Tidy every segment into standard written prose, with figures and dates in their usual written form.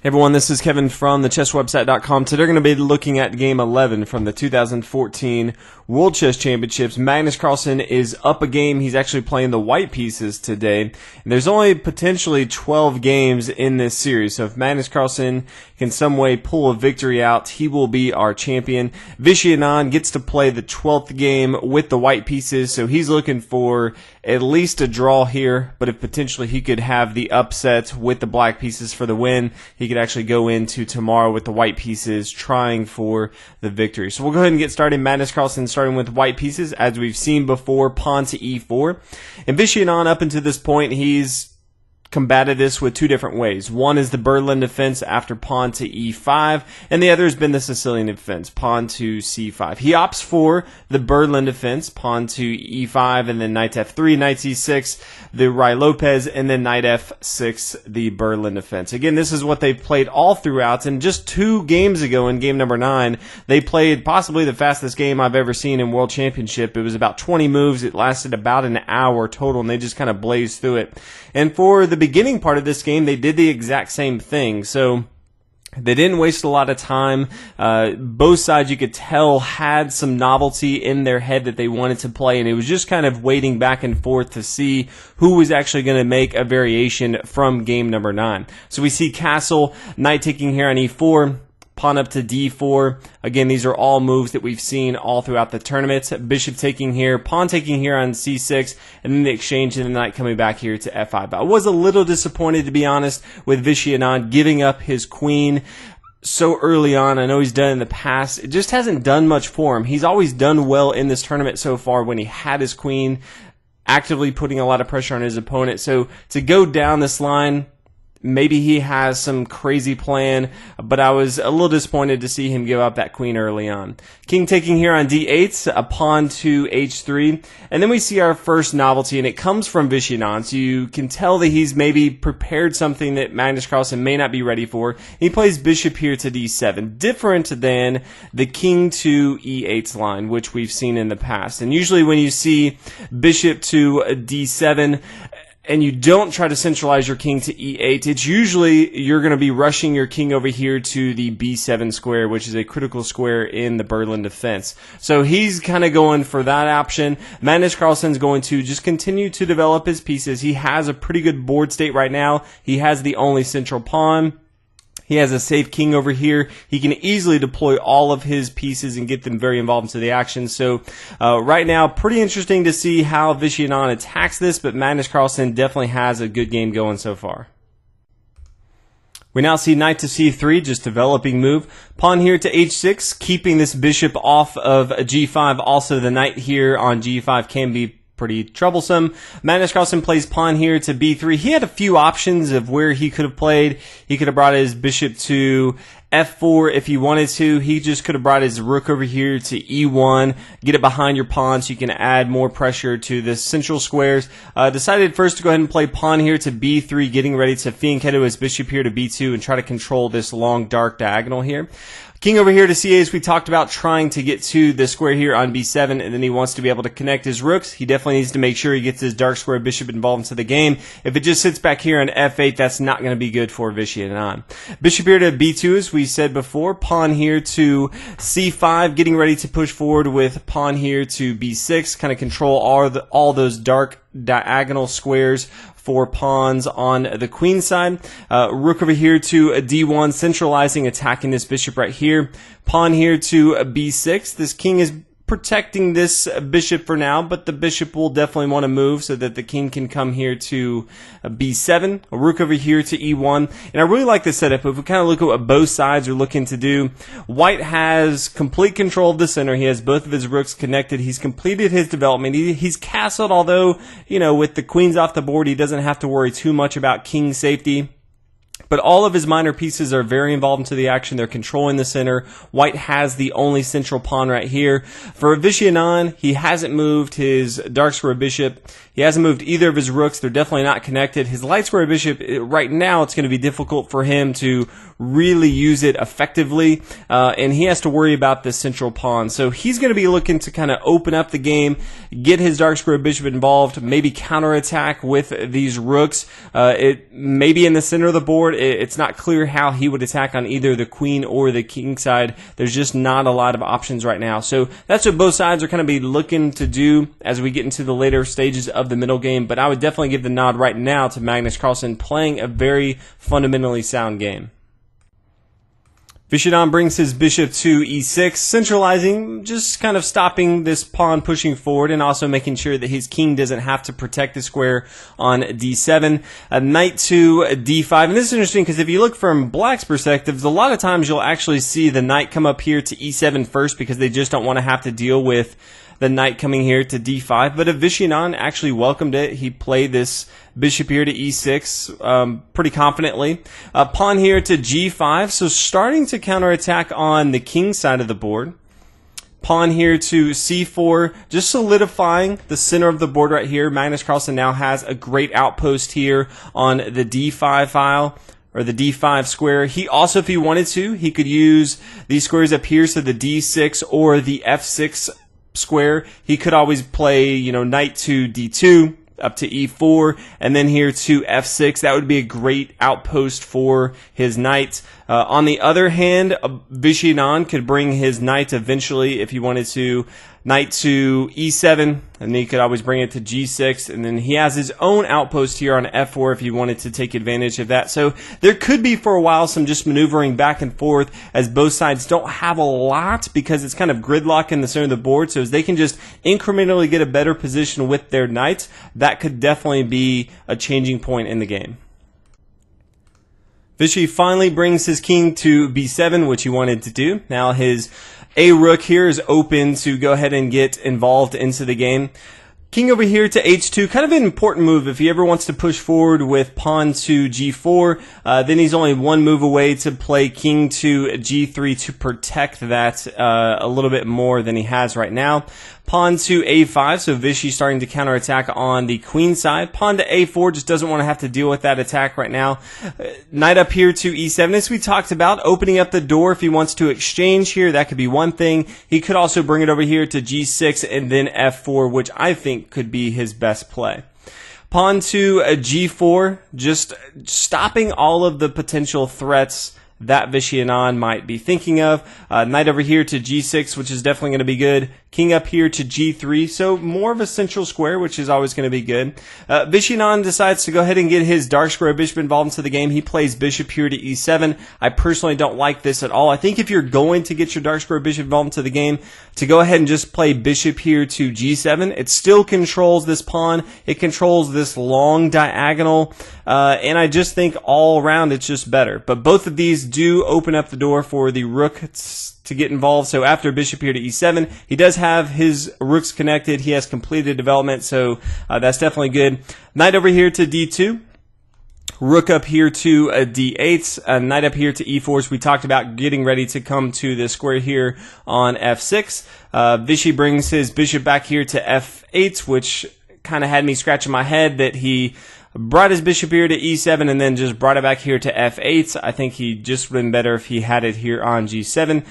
Hey everyone, this is Kevin from thechesswebsite.com. Today we're going to be looking at Game 11 from the 2014 World Chess Championships. Magnus Carlsen is up a game. He's actually playing the white pieces today. And there's only potentially 12 games in this series, so if Magnus Carlsen can some way pull a victory out, he will be our champion. Vishy Anand gets to play the 12th game with the white pieces, so he's looking for at least a draw here, but if potentially he could have the upset with the black pieces for the win, he could actually go into tomorrow with the white pieces trying for the victory. So we'll go ahead and get started. Magnus Carlsen starting with white pieces, as we've seen before, pawn to e4. And Vishy Anand, up until this point, he's combated this with two different ways. One is the Berlin defense after pawn to e5, and the other has been the Sicilian defense, pawn to c5. He opts for the Berlin defense, pawn to e5, and then knight f3, knight c6, the Ruy Lopez, and then knight f6, the Berlin defense. Again, this is what they've played all throughout, and just 2 games ago in game number 9, they played possibly the fastest game I've ever seen in World Championship. It was about 20 moves. It lasted about an hour total, and they just kind of blazed through it. And for the beginning part of this game, they did the exact same thing. So they didn't waste a lot of time. Both sides, you could tell, had some novelty in their head that they wanted to play, and it was just kind of waiting back and forth to see who was actually going to make a variation from game number 9. So we see castle, knight taking here on e4, pawn up to d4. Again, these are all moves that we've seen all throughout the tournament. Bishop taking here, pawn taking here on c6, and then the exchange and the knight coming back here to f5. But I was a little disappointed, to be honest, with Vishy Anand giving up his queen so early on. I know he's done it in the past. It just hasn't done much for him. He's always done well in this tournament so far when he had his queen, actively putting a lot of pressure on his opponent. So to go down this line, maybe he has some crazy plan, but I was a little disappointed to see him give up that queen early on. King taking here on d8, a pawn to h3, and then we see our first novelty, and it comes from Vishy Anand, so you can tell that he's maybe prepared something that Magnus Carlsen may not be ready for. He plays bishop here to d7, different than the king to e8 line, which we've seen in the past. And usually when you see bishop to d7, and you don't try to centralize your king to e8, it's usually you're going to be rushing your king over here to the b7 square, which is a critical square in the Berlin defense. So he's kind of going for that option. Magnus Carlsen's going to just continue to develop his pieces. He has a pretty good board state right now. He has the only central pawn. He has a safe king over here. He can easily deploy all of his pieces and get them very involved into the action. So right now, pretty interesting to see how Vishy Anand attacks this, but Magnus Carlsen definitely has a good game going so far. We now see knight to c3, just developing move. Pawn here to h6, keeping this bishop off of g5. Also, the knight here on g5 can be pretty troublesome. Magnus Carlsen plays pawn here to b3. He had a few options of where he could have played. He could have brought his bishop to f4 if he wanted to. He just could have brought his rook over here to e1, get it behind your pawn so you can add more pressure to the central squares. Decided first to go ahead and play pawn here to b3, getting ready to fianchetto his bishop here to b2 and try to control this long dark diagonal here. King over here to c8, as we talked about, trying to get to the square here on b7, and then he wants to be able to connect his rooks. He definitely needs to make sure he gets his dark square bishop involved into the game. If it just sits back here on f8, that's not going to be good for Vishy Anand. Bishop here to b2, as we said before. Pawn here to c5, getting ready to push forward with pawn here to b6, kind of control all those dark diagonal squares for pawns on the queen side. Rook over here to d1, centralizing, attacking this bishop right here. Pawn here to b6. This king is protecting this bishop for now, but the bishop will definitely want to move so that the king can come here to b7. A rook over here to e1. And I really like this setup. If we kind of look at what both sides are looking to do, white has complete control of the center. He has both of his rooks connected. He's completed his development. He's castled, although, you know, with the queens off the board, he doesn't have to worry too much about king safety. But all of his minor pieces are very involved into the action. They're controlling the center. White has the only central pawn right here. For Vishy Anand, he hasn't moved his dark square bishop. He hasn't moved either of his rooks. They're definitely not connected. His light square bishop, right now, it's going to be difficult for him to really use it effectively, and he has to worry about this central pawn. So he's going to be looking to kind of open up the game, get his dark square bishop involved, maybe counterattack with these rooks. It may be in the center of the board. board. It's not clear how he would attack on either the queen or the king side. There's just not a lot of options right now. So that's what both sides are going to be looking to do as we get into the later stages of the middle game. But I would definitely give the nod right now to Magnus Carlsen playing a very fundamentally sound game. Vishy Anand brings his bishop to e6, centralizing, just kind of stopping this pawn pushing forward and also making sure that his king doesn't have to protect the square on d7. Knight to d5, and this is interesting because if you look from black's perspective, a lot of times you'll actually see the knight come up here to e7 first because they just don't want to have to deal with the knight coming here to d5, but Vishy Anand actually welcomed it. He played this bishop here to e6 pretty confidently. Pawn here to g5, so starting to counterattack on the king side of the board. Pawn here to c4, just solidifying the center of the board right here. Magnus Carlsen now has a great outpost here on the d5 file, or the d5 square. He also, if he wanted to, he could use these squares up here, so the d6 or the f6 square. He could always play, knight to d2 up to e4 and then here to f6. That would be a great outpost for his knight. On the other hand, Vishy Anand could bring his knight eventually if he wanted to. Knight to e7, and then he could always bring it to g6, and then he has his own outpost here on f4 if he wanted to take advantage of that. So there could be for a while some just maneuvering back and forth as both sides don't have a lot because it's kind of gridlock in the center of the board. So as they can just incrementally get a better position with their knights, that could definitely be a changing point in the game. Vishy finally brings his king to b7, which he wanted to do. Now his a-rook here is open to go ahead and get involved into the game. King over here to h2, kind of an important move if he ever wants to push forward with pawn to g4. Then he's only one move away to play king to g3 to protect that a little bit more than he has right now. Pawn to a5, so Vishy starting to counterattack on the queen side. Pawn to a4, just doesn't want to have to deal with that attack right now. Knight up here to e7, as we talked about, opening up the door if he wants to exchange here. That could be one thing. He could also bring it over here to g6 and then f4, which I think could be his best play. Pawn to g4, just stopping all of the potential threats that Vishy Anand might be thinking of. Knight over here to g6, which is definitely going to be good. King up here to g3, so more of a central square, which is always going to be good. Vishy Anand decides to go ahead and get his dark square bishop involved into the game. He plays bishop here to e7. I personally don't like this at all. I think if you're going to get your dark square bishop involved into the game, to go ahead and just play bishop here to g7. It still controls this pawn. It controls this long diagonal, and I just think all around it's just better. But both of these do open up the door for the rook to get involved. So after bishop here to e7, he does have his rooks connected. He has completed development, so that's definitely good. Knight over here to d2. Rook up here to d8, knight up here to e4, as we talked about, getting ready to come to the square here on f6. Vishy brings his bishop back here to f8, which kind of had me scratching my head that he brought his bishop here to e7 and then just brought it back here to f8. I think he just would have been better if he had it here on g7.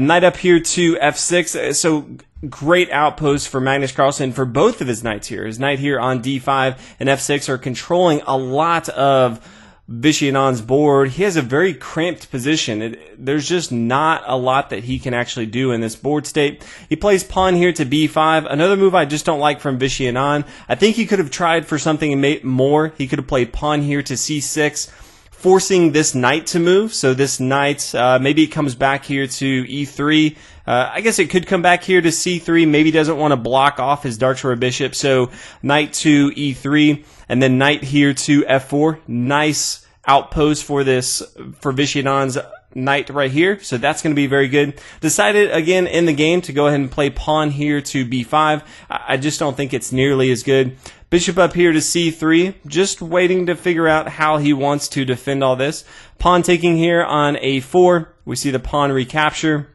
Knight up here to f6. So great outpost for Magnus Carlsen for both of his knights here. His knight here on d5 and f6 are controlling a lot of Vishy Anand's board. He has a very cramped position. There's just not a lot that he can actually do in this board state. He plays pawn here to b5. Another move I just don't like from Vishy Anand. I think he could have tried for something more. He could have played pawn here to c6, forcing this knight to move. So this knight, maybe it comes back here to e3. I guess it could come back here to c3. Maybe doesn't want to block off his dark square bishop. So knight to e3, and then knight here to f4. Nice outpost for Vishy Anand's knight right here. So that's going to be very good. Decided again in the game to go ahead and play pawn here to b5. I just don't think it's nearly as good. Bishop up here to c3, just waiting to figure out how he wants to defend all this. Pawn taking here on a4. We see the pawn recapture.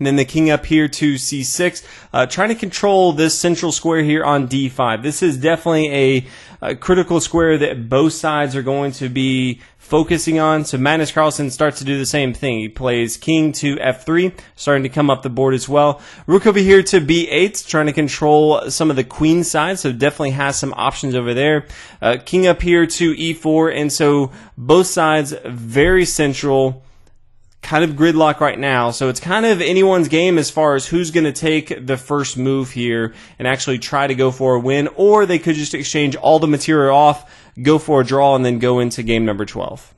And then the king up here to c6, trying to control this central square here on d5. This is definitely a critical square that both sides are going to be focusing on. So Magnus Carlsen starts to do the same thing. He plays king to f3, starting to come up the board as well. Rook over here to b8, trying to control some of the queen side, so definitely has some options over there. King up here to e4, and so both sides very central, kind of gridlock right now. So it's kind of anyone's game as far as who's going to take the first move here and actually try to go for a win, or they could just exchange all the material off, go for a draw, and then go into game number 12.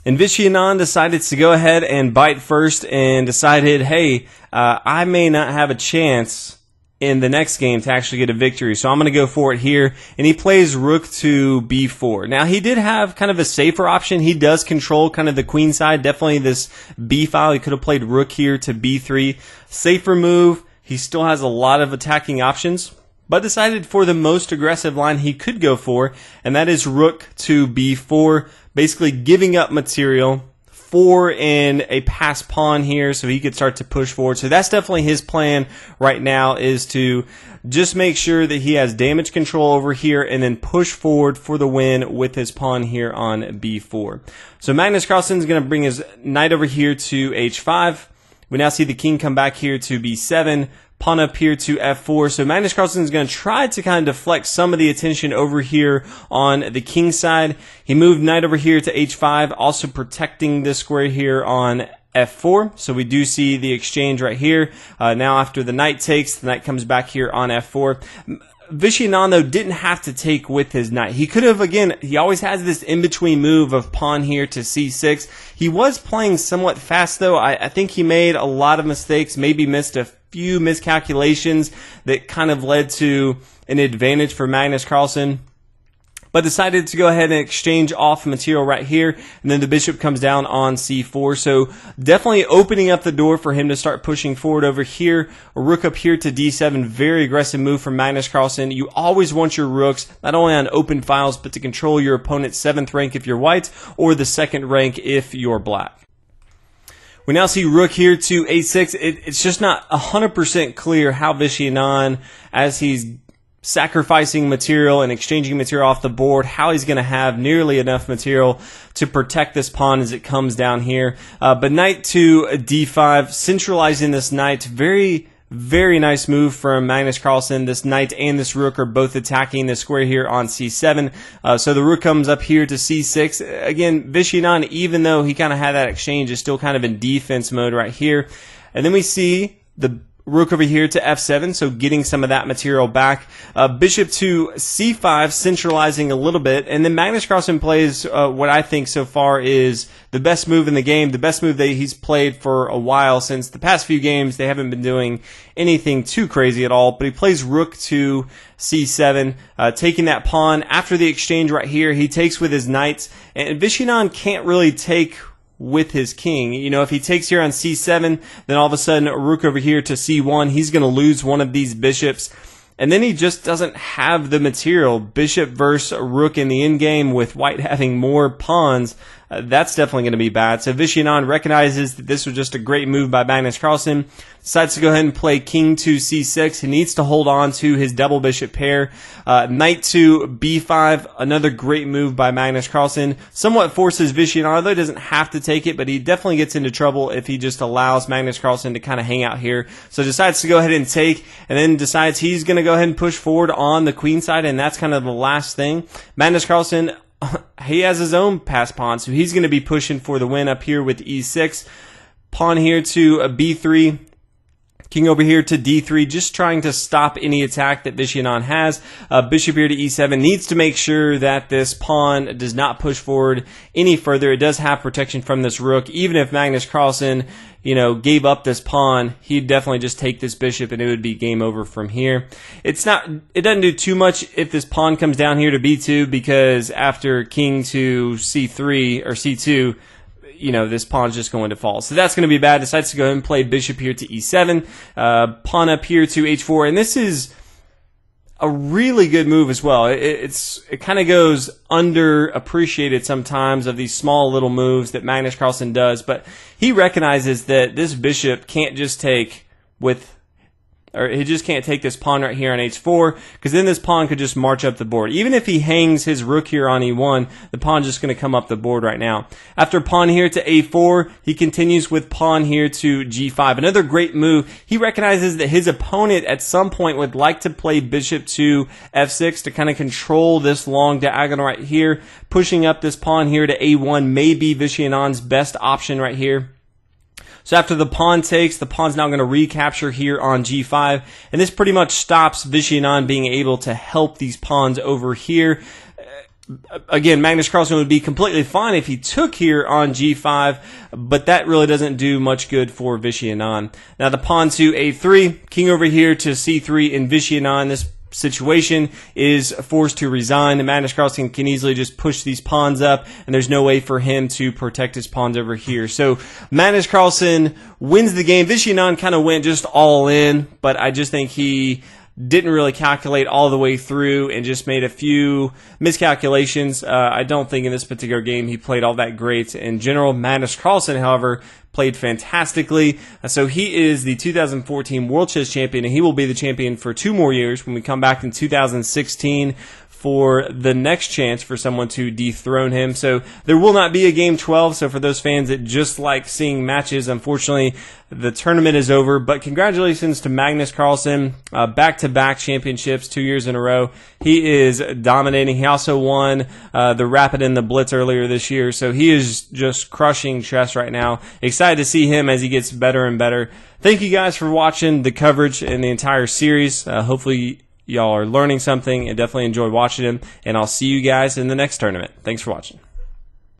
And Vishy Anand decided to go ahead and bite first and decided, hey, I may not have a chance in the next game to actually get a victory, so I'm going to go for it here. And he plays rook to b4. Now, he did have kind of a safer option. He does control kind of the queen side, definitely this b file. He could have played rook here to b3. Safer move. He still has a lot of attacking options, but decided for the most aggressive line he could go for, and that is rook to b4, basically giving up material for in a passed pawn here so he could start to push forward. So that's definitely his plan right now, is to just make sure that he has damage control over here and then push forward for the win with his pawn here on b4. So Magnus Carlsen is going to bring his knight over here to h5. We now see the king come back here to b7. Pawn up here to f4. So Magnus Carlsen is going to try to kind of deflect some of the attention over here on the king side. He moved knight over here to h5, also protecting this square here on f4. So we do see the exchange right here. Now after the knight takes, the knight comes back here on f4. Vishy Anand, though, didn't have to take with his knight. He could have, again, he always has this in-between move of pawn here to c6. He was playing somewhat fast, though. I think he made a lot of mistakes, maybe missed a few miscalculations that kind of led to an advantage for Magnus Carlsen, but decided to go ahead and exchange off material right here, and then the bishop comes down on c4. So definitely opening up the door for him to start pushing forward over here. A rook up here to d7, very aggressive move from Magnus Carlsen. You always want your rooks not only on open files, but to control your opponent's 7th rank if you're white, or the 2nd rank if you're black. We now see rook here to a6. It's just not 100% clear how Vishy Anand, as he's sacrificing material and exchanging material off the board, how he's going to have nearly enough material to protect this pawn as it comes down here. But knight to d5, centralizing this knight. Very nice move from Magnus Carlsen. This knight and this rook are both attacking the square here on c7. So the rook comes up here to c6. Again, Vishy Anand, even though he kind of had that exchange, is still kind of in defense mode right here. And then we see the rook over here to f7, so getting some of that material back. Bishop to c5, centralizing a little bit. And then Magnus Carlsen plays what I think so far is the best move in the game, the best move that he's played for a while. Since the past few games, they haven't been doing anything too crazy at all. But he plays rook to c7, taking that pawn. After the exchange right here, he takes with his knights. And Vishy Anand can't really take with his king. You know, if he takes here on c7, then all of a sudden a rook over here to c1, he's going to lose one of these bishops. And then he just doesn't have the material. Bishop versus rook in the endgame with white having more pawns. That's definitely going to be bad. So Vishy Anand recognizes that this was just a great move by Magnus Carlsen. Decides to go ahead and play king to c6. He needs to hold on to his double bishop pair. Knight to b5. Another great move by Magnus Carlsen. Somewhat forces Vishy Anand, although he doesn't have to take it, but he definitely gets into trouble if he just allows Magnus Carlsen to kind of hang out here. So decides to go ahead and take, and then decides he's going to go ahead and push forward on the queen side, and that's kind of the last thing. Magnus Carlsen, he has his own pass pawn, so he's going to be pushing for the win up here with e6. Pawn here to b3. King over here to d3, just trying to stop any attack that Vishy Anand has. Bishop here to e7 needs to make sure that this pawn does not push forward any further. It does have protection from this rook. Even if Magnus Carlsen, you know, gave up this pawn, he'd definitely just take this bishop and it would be game over from here. It doesn't do too much if this pawn comes down here to b2, because after king to c3 or c2, you know, this pawn's just going to fall. So that's going to be bad. Decides to go ahead and play bishop here to e7. Pawn up here to h4. And this is a really good move as well. It kind of goes underappreciated sometimes of these small little moves that Magnus Carlsen does, but he recognizes that this bishop can't just take he just can't take this pawn right here on h4, because then this pawn could just march up the board. Even if he hangs his rook here on e1, the pawn's just going to come up the board right now. After pawn here to a4, he continues with pawn here to g5. Another great move. He recognizes that his opponent at some point would like to play bishop to f6 to kind of control this long diagonal right here. Pushing up this pawn here to a1 may be Vishy Anand's best option right here. So after the pawn takes, the pawn's now going to recapture here on g5, and this pretty much stops Vishy Anand being able to help these pawns over here. Again, Magnus Carlsen would be completely fine if he took here on g5, but that really doesn't do much good for Vishy Anand. Now the pawn to a3, king over here to c3, and Vishy Anand, this situation is forced to resign. And Magnus Carlsen can easily just push these pawns up, and there's no way for him to protect his pawns over here. So Magnus Carlsen wins the game. Vishy Anand kind of went just all in, but I just think he didn't really calculate all the way through and just made a few miscalculations. I don't think in this particular game he played all that great in general. Magnus Carlsen, however, played fantastically. So he is the 2014 World Chess Champion, and he will be the champion for 2 more years when we come back in 2016 for the next chance for someone to dethrone him. So there will not be a Game 12, so for those fans that just like seeing matches, unfortunately, the tournament is over. But congratulations to Magnus Carlsen, back-to-back championships 2 years in a row. He is dominating. He also won the Rapid and the Blitz earlier this year, so he is just crushing chess right now. Excited to see him as he gets better and better. Thank you guys for watching the coverage in the entire series. Hopefully y'all are learning something and definitely enjoyed watching him, and I'll see you guys in the next tournament. Thanks for watching.